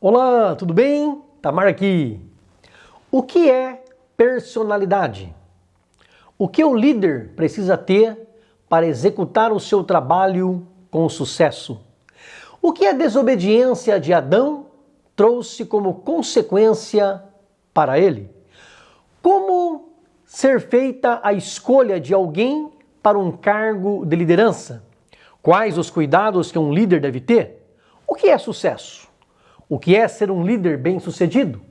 Olá, tudo bem? Tamar aqui. O que é personalidade? O que o líder precisa ter para executar o seu trabalho com sucesso? O que a desobediência de Adão trouxe como consequência para ele? Como ser feita a escolha de alguém para um cargo de liderança? Quais os cuidados que um líder deve ter? O que é sucesso? O que é ser um líder bem-sucedido?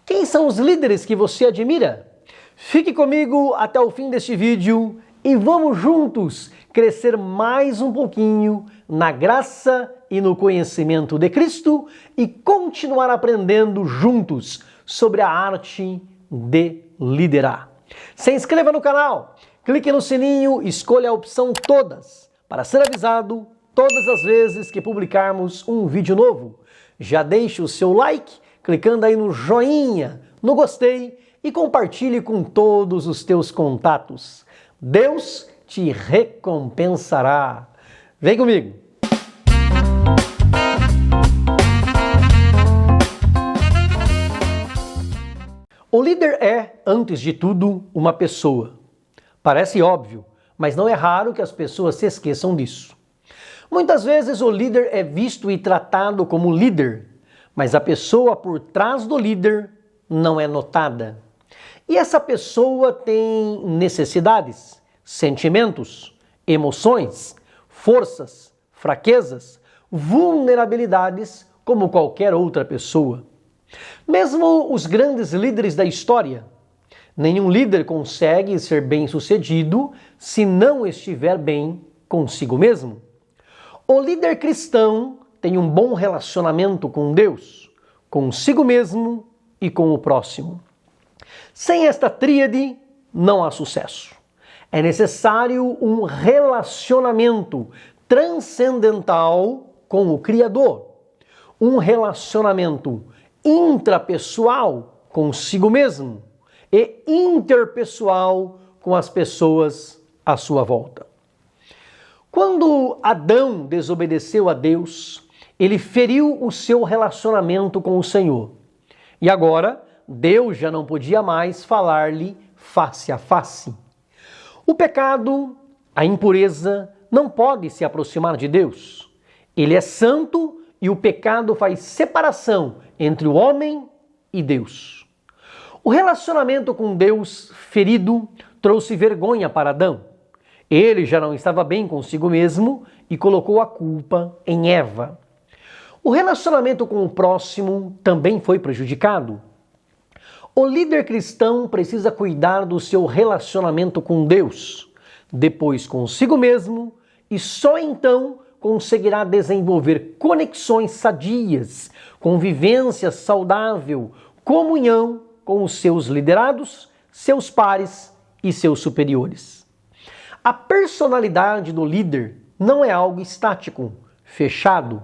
Quem são os líderes que você admira? Fique comigo até o fim deste vídeo e vamos juntos crescer mais um pouquinho na graça e no conhecimento de Cristo e continuar aprendendo juntos sobre a arte de liderar. Se inscreva no canal, clique no sininho, escolha a opção todas para ser avisado todas as vezes que publicarmos um vídeo novo. Já deixe o seu like, clicando aí no joinha, no gostei e compartilhe com todos os teus contatos. Deus te recompensará. Vem comigo! O líder é, antes de tudo, uma pessoa. Parece óbvio, mas não é raro que as pessoas se esqueçam disso. Muitas vezes o líder é visto e tratado como líder, mas a pessoa por trás do líder não é notada. E essa pessoa tem necessidades, sentimentos, emoções, forças, fraquezas, vulnerabilidades como qualquer outra pessoa. Mesmo os grandes líderes da história, nenhum líder consegue ser bem-sucedido se não estiver bem consigo mesmo. O líder cristão tem um bom relacionamento com Deus, consigo mesmo e com o próximo. Sem esta tríade, não há sucesso. É necessário um relacionamento transcendental com o Criador, um relacionamento intrapessoal consigo mesmo e interpessoal com as pessoas à sua volta. Quando Adão desobedeceu a Deus, ele feriu o seu relacionamento com o Senhor. E agora, Deus já não podia mais falar-lhe face a face. O pecado, a impureza, não pode se aproximar de Deus. Ele é santo e o pecado faz separação entre o homem e Deus. O relacionamento com Deus ferido trouxe vergonha para Adão. Ele já não estava bem consigo mesmo e colocou a culpa em Eva. O relacionamento com o próximo também foi prejudicado. O líder cristão precisa cuidar do seu relacionamento com Deus, depois consigo mesmo, e só então conseguirá desenvolver conexões sadias, convivência saudável, comunhão com os seus liderados, seus pares e seus superiores. A personalidade do líder não é algo estático, fechado.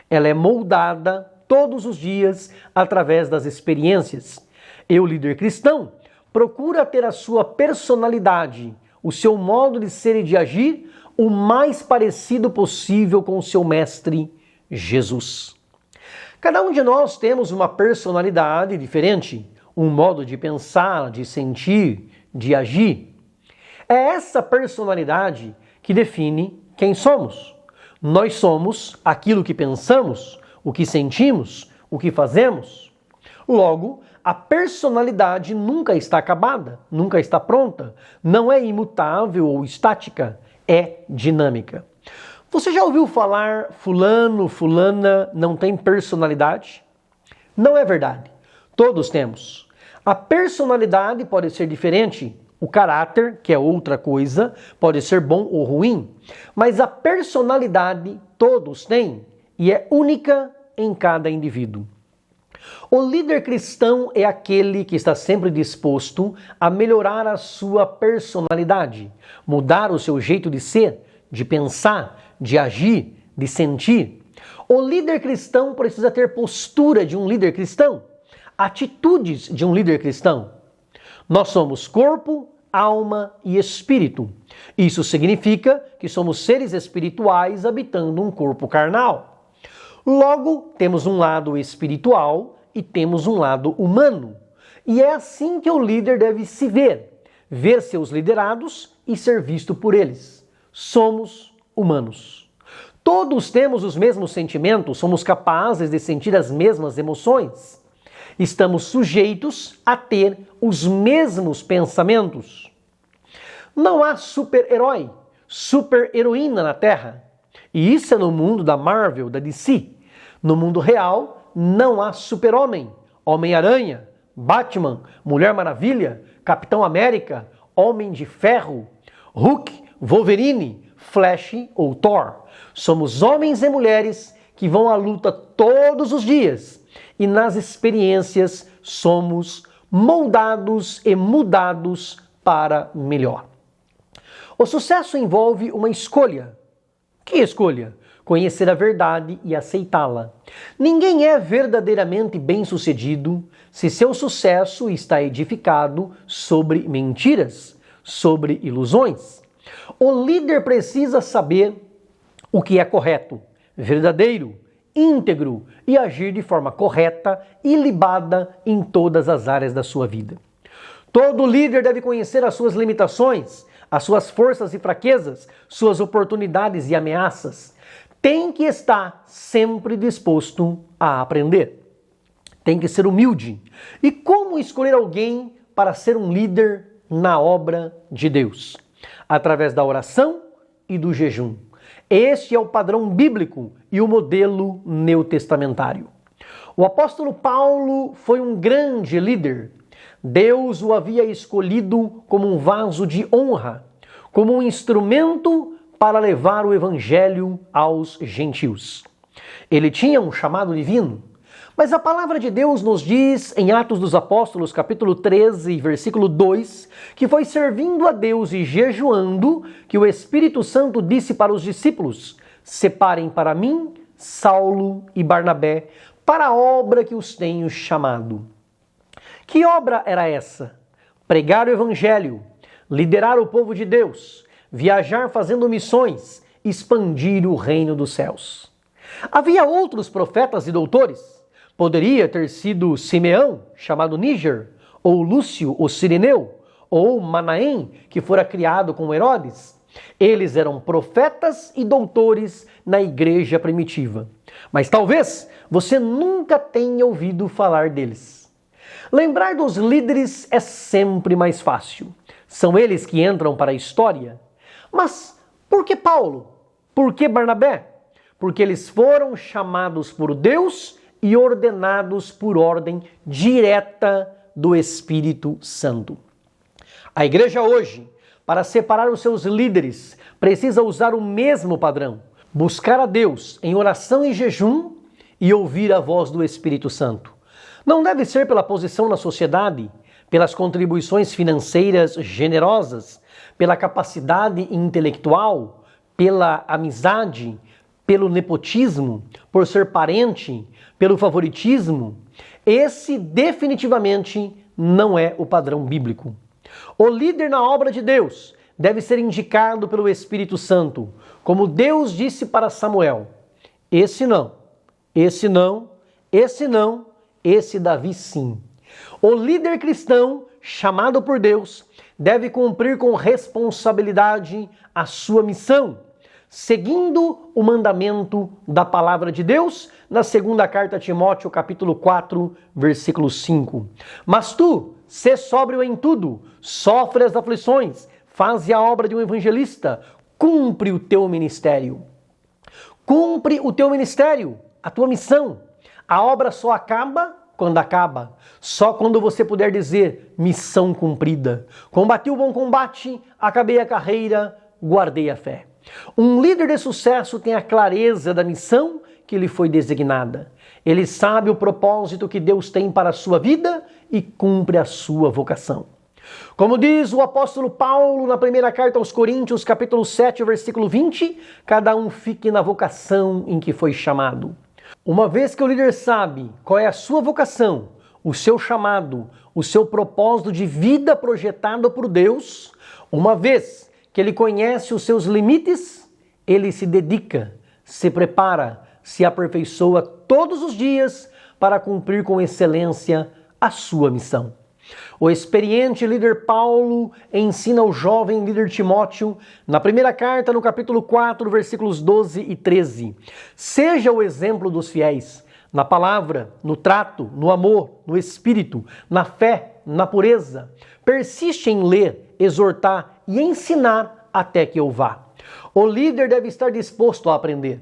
Ela é moldada todos os dias através das experiências. E o líder cristão procura ter a sua personalidade, o seu modo de ser e de agir, o mais parecido possível com o seu mestre, Jesus. Cada um de nós temos uma personalidade diferente, um modo de pensar, de sentir, de agir. É essa personalidade que define quem somos. Nós somos aquilo que pensamos, o que sentimos, o que fazemos. Logo, a personalidade nunca está acabada, nunca está pronta, não é imutável ou estática, é dinâmica. Você já ouviu falar fulano, fulana não tem personalidade? Não é verdade. Todos temos. A personalidade pode ser diferente. O caráter, que é outra coisa, pode ser bom ou ruim, mas a personalidade todos têm e é única em cada indivíduo. O líder cristão é aquele que está sempre disposto a melhorar a sua personalidade, mudar o seu jeito de ser, de pensar, de agir, de sentir. O líder cristão precisa ter postura de um líder cristão, atitudes de um líder cristão. Nós somos corpo, alma e espírito. Isso significa que somos seres espirituais habitando um corpo carnal. Logo, temos um lado espiritual e temos um lado humano. E é assim que o líder deve se ver seus liderados e ser visto por eles. Somos humanos. Todos temos os mesmos sentimentos, somos capazes de sentir as mesmas emoções. Estamos sujeitos a ter os mesmos pensamentos. Não há super-herói, super-heroína na Terra. E isso é no mundo da Marvel, da DC. No mundo real, não há super-homem, Homem-Aranha, Batman, Mulher Maravilha, Capitão América, Homem de Ferro, Hulk, Wolverine, Flash ou Thor. Somos homens e mulheres que vão à luta todos os dias e nas experiências somos moldados e mudados para melhor. O sucesso envolve uma escolha. Que escolha? Conhecer a verdade e aceitá-la. Ninguém é verdadeiramente bem-sucedido se seu sucesso está edificado sobre mentiras, sobre ilusões. O líder precisa saber o que é correto, verdadeiro, íntegro e agir de forma correta e ilibada em todas as áreas da sua vida. Todo líder deve conhecer as suas limitações, as suas forças e fraquezas, suas oportunidades e ameaças. Tem que estar sempre disposto a aprender. Tem que ser humilde. E como escolher alguém para ser um líder na obra de Deus? Através da oração e do jejum. Este é o padrão bíblico e o modelo neotestamentário. O apóstolo Paulo foi um grande líder. Deus o havia escolhido como um vaso de honra, como um instrumento para levar o evangelho aos gentios. Ele tinha um chamado divino, mas a palavra de Deus nos diz em Atos dos Apóstolos, capítulo 13, versículo 2, que foi servindo a Deus e jejuando que o Espírito Santo disse para os discípulos: separem para mim Saulo e Barnabé para a obra que os tenho chamado. Que obra era essa? Pregar o evangelho, liderar o povo de Deus, viajar fazendo missões, expandir o reino dos céus. Havia outros profetas e doutores. Poderia ter sido Simeão, chamado Níger, ou Lúcio, o Sirineu, ou Manaém, que fora criado com Herodes. Eles eram profetas e doutores na igreja primitiva. Mas talvez você nunca tenha ouvido falar deles. Lembrar dos líderes é sempre mais fácil. São eles que entram para a história. Mas por que Paulo? Por que Barnabé? Porque eles foram chamados por Deus e ordenados por ordem direta do Espírito Santo. A igreja hoje, para separar os seus líderes, precisa usar o mesmo padrão. Buscar a Deus em oração e jejum e ouvir a voz do Espírito Santo. Não deve ser pela posição na sociedade, pelas contribuições financeiras generosas, pela capacidade intelectual, pela amizade, pelo nepotismo, por ser parente, pelo favoritismo. Esse definitivamente não é o padrão bíblico. O líder na obra de Deus deve ser indicado pelo Espírito Santo, como Deus disse para Samuel: esse não, esse não, esse não, esse Davi sim. O líder cristão, chamado por Deus, deve cumprir com responsabilidade a sua missão, seguindo o mandamento da palavra de Deus na segunda carta a Timóteo, capítulo 4, versículo 5. Mas tu, sê sóbrio em tudo, sofre as aflições, faze a obra de um evangelista, cumpre o teu ministério. Cumpre o teu ministério, a tua missão. A obra só acaba quando acaba. Só quando você puder dizer: missão cumprida. Combati o bom combate, acabei a carreira, guardei a fé. Um líder de sucesso tem a clareza da missão que lhe foi designada. Ele sabe o propósito que Deus tem para a sua vida e cumpre a sua vocação. Como diz o apóstolo Paulo na primeira carta aos Coríntios, capítulo 7, versículo 20, cada um fique na vocação em que foi chamado. Uma vez que o líder sabe qual é a sua vocação, o seu chamado, o seu propósito de vida projetado por Deus, uma vez que ele conhece os seus limites, ele se dedica, se prepara, se aperfeiçoa todos os dias para cumprir com excelência a sua missão. O experiente líder Paulo ensina ao jovem líder Timóteo, na primeira carta, no capítulo 4, versículos 12 e 13. Seja o exemplo dos fiéis, na palavra, no trato, no amor, no espírito, na fé, na pureza. Persiste em ler, exortar e ensinar até que eu vá. O líder deve estar disposto a aprender.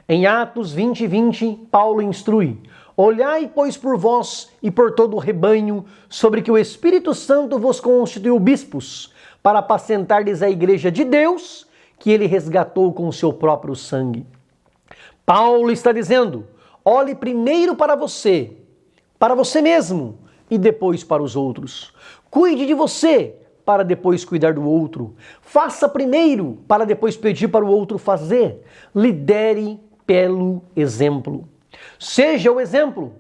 Em Atos 20:20, Paulo instrui: olhai, pois, por vós e por todo o rebanho, sobre que o Espírito Santo vos constituiu bispos, para apacentardes a igreja de Deus, que ele resgatou com o seu próprio sangue. Paulo está dizendo: olhe primeiro para você mesmo, e depois para os outros. Cuide de você, para depois cuidar do outro. Faça primeiro, para depois pedir para o outro fazer. Lidere pelo exemplo. Seja o exemplo.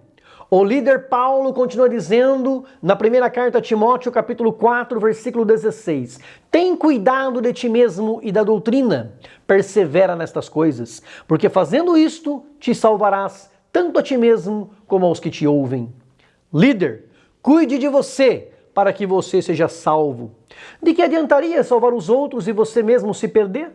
O líder Paulo continua dizendo na primeira carta a Timóteo, capítulo 4, versículo 16: tem cuidado de ti mesmo e da doutrina, persevera nestas coisas, porque fazendo isto te salvarás tanto a ti mesmo como aos que te ouvem. Líder, cuide de você para que você seja salvo. De que adiantaria salvar os outros e você mesmo se perder?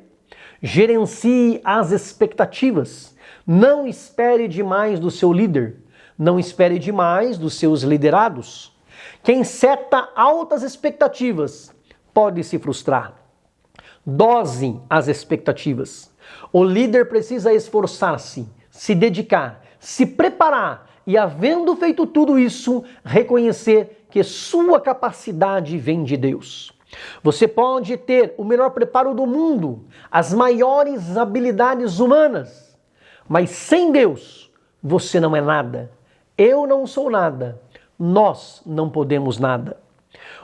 Gerencie as expectativas. Não espere demais do seu líder. Não espere demais dos seus liderados. Quem seta altas expectativas pode se frustrar. Dose as expectativas. O líder precisa esforçar-se, se dedicar, se preparar e, havendo feito tudo isso, reconhecer que sua capacidade vem de Deus. Você pode ter o melhor preparo do mundo, as maiores habilidades humanas, mas sem Deus você não é nada. Eu não sou nada. Nós não podemos nada.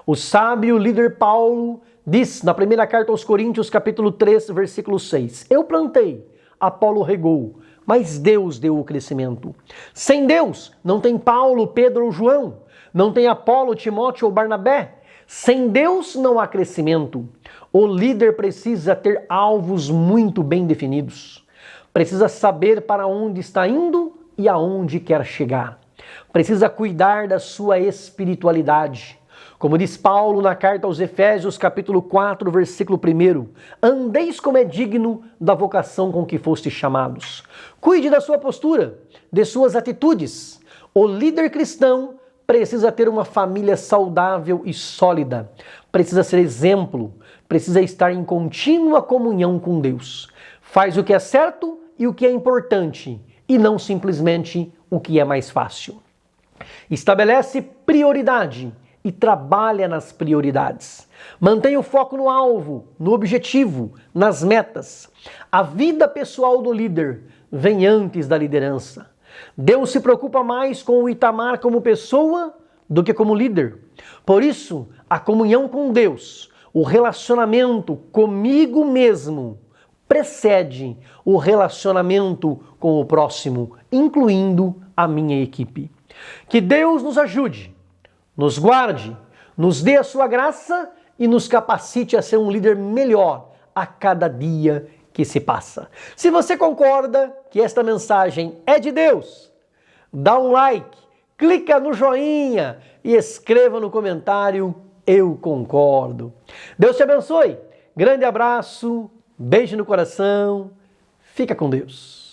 O sábio líder Paulo diz na primeira carta aos Coríntios, capítulo 3, versículo 6: eu plantei, Apolo regou, mas Deus deu o crescimento. Sem Deus não tem Paulo, Pedro ou João. Não tem Apolo, Timóteo ou Barnabé. Sem Deus não há crescimento. O líder precisa ter alvos muito bem definidos. Precisa saber para onde está indo e aonde quer chegar. Precisa cuidar da sua espiritualidade. Como diz Paulo na carta aos Efésios, capítulo 4, versículo 1, andeis como é digno da vocação com que fostes chamados. Cuide da sua postura, de suas atitudes. O líder cristão precisa ter uma família saudável e sólida. Precisa ser exemplo. Precisa estar em contínua comunhão com Deus. Faz o que é certo e o que é importante, e não simplesmente o que é mais fácil. Estabelece prioridade e trabalha nas prioridades. Mantenha o foco no alvo, no objetivo, nas metas. A vida pessoal do líder vem antes da liderança. Deus se preocupa mais com o Itamar como pessoa do que como líder. Por isso, a comunhão com Deus, o relacionamento comigo mesmo, precede o relacionamento com o próximo, incluindo a minha equipe. Que Deus nos ajude, nos guarde, nos dê a sua graça e nos capacite a ser um líder melhor a cada dia que se passa. Se você concorda que esta mensagem é de Deus, dá um like, clica no joinha e escreva no comentário: eu concordo. Deus te abençoe. Grande abraço, beijo no coração. Fica com Deus.